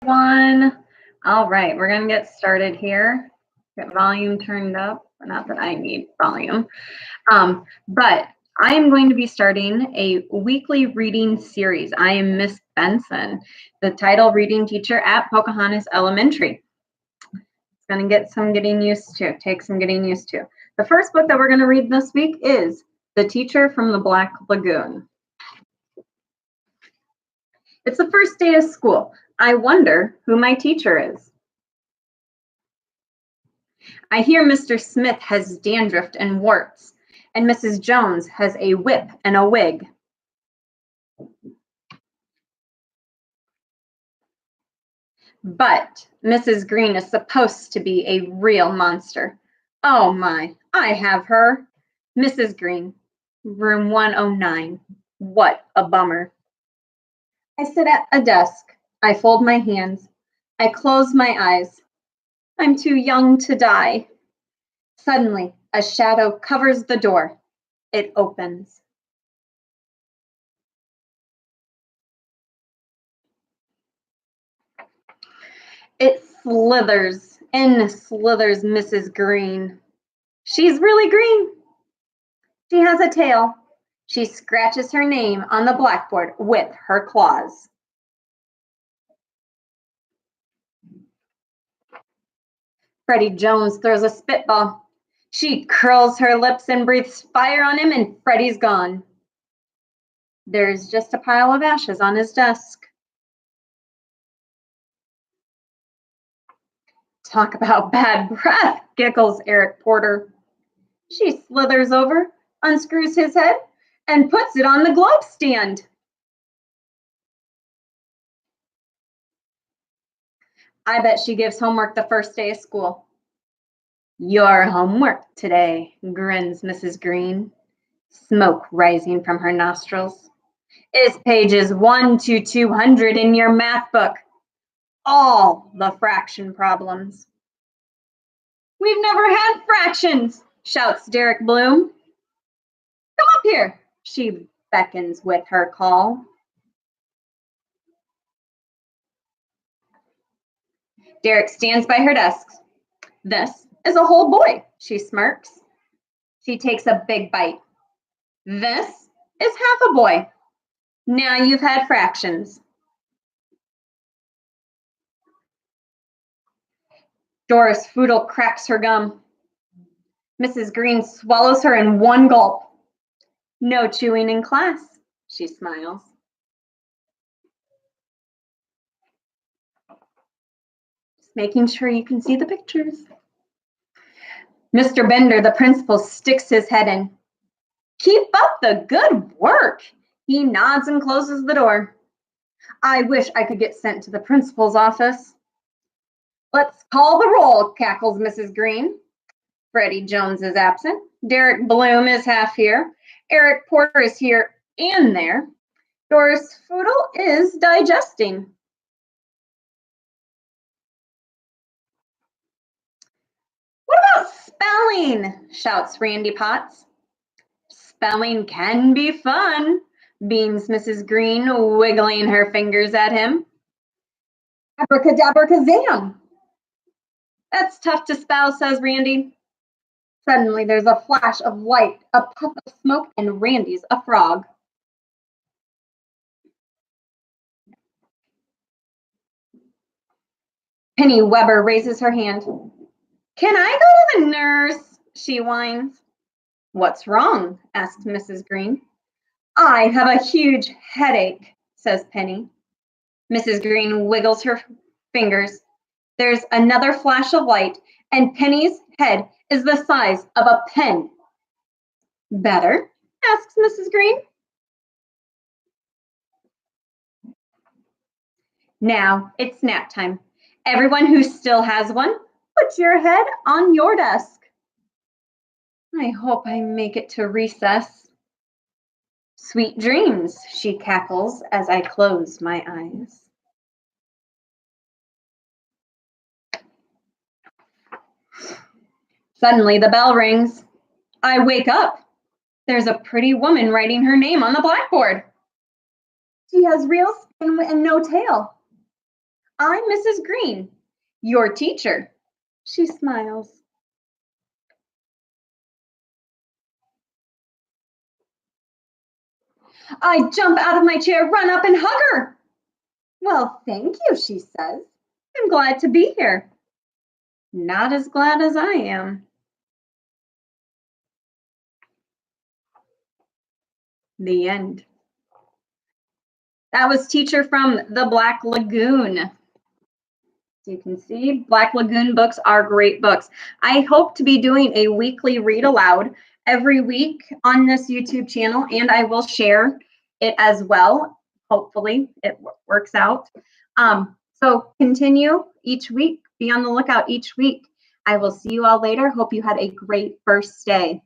Everyone. All right, we're going to get started here. Get volume turned up. Not that I need volume. But I am going to be starting a weekly reading series. I am Miss Benson, the title reading teacher at Pocahontas Elementary. It's going to get some getting used to, take some getting used to. The first book that we're going to read this week is The Teacher from the Black Lagoon. It's the first day of school. I wonder who my teacher is. I hear Mr. Smith has dandruff and warts, and Mrs. Jones has a whip and a wig. But Mrs. Green is supposed to be a real monster. Oh my, I have her. Mrs. Green, room 109. What a bummer. I sit at a desk. I fold my hands. I close my eyes. I'm too young to die. Suddenly, a shadow covers the door. It opens. It slithers. In slithers Mrs. Green. She's really green. She has a tail. She scratches her name on the blackboard with her claws. Freddie Jones throws a spitball. She curls her lips and breathes fire on him, and Freddie's gone. There's just a pile of ashes on his desk. Talk about bad breath, giggles Eric Porter. She slithers over, unscrews his head, and puts it on the globe stand. I bet she gives homework the first day of school. Your homework today, grins Mrs. Green, smoke rising from her nostrils, is pages 1 to 200 in your math book. All the fraction problems. We've never had fractions, shouts Derek Bloom. Come up here, she beckons with her call. Derek stands by her desk. This is a whole boy, she smirks. She takes a big bite. This is half a boy. Now you've had fractions. Doris Foodle cracks her gum. Mrs. Green swallows her in one gulp. No chewing in class, she smiles. Just making sure you can see the pictures. Mr. Bender, the principal, sticks his head in. Keep up the good work. He nods and closes the door. I wish I could get sent to the principal's office. Let's call the roll, cackles Mrs. Green. Freddie Jones is absent. Derek Bloom is half here. Eric Porter is here and there. Doris Foodle is digesting. What about spelling? Shouts Randy Potts. Spelling can be fun, beams Mrs. Green, wiggling her fingers at him. Abracadabra-kazam. That's tough to spell, says Randy. Suddenly, there's a flash of light, a puff of smoke, and Randy's a frog. Penny Weber raises her hand. Can I go to the nurse? She whines. What's wrong? asks Mrs. Green. I have a huge headache, says Penny. Mrs. Green wiggles her fingers. There's another flash of light, and Penny's head is the size of a pen. Better? asks Mrs. Green. Now it's nap time. Everyone who still has one, put your head on your desk. I hope I make it to recess. Sweet dreams, she cackles as I close my eyes. Suddenly the bell rings. I wake up. There's a pretty woman writing her name on the blackboard. She has real skin and no tail. I'm Mrs. Green, your teacher. She smiles. I jump out of my chair, run up and hug her. Well, thank you, she says. I'm glad to be here. Not as glad as I am. The end. That was Teacher from the Black Lagoon. As you can see, Black Lagoon books are great books. I hope to be doing a weekly read aloud every week on this YouTube channel, and I will share it as well. Hopefully it works out. So continue each week. Be on the lookout each week. I will see you all later. Hope you had a great first day.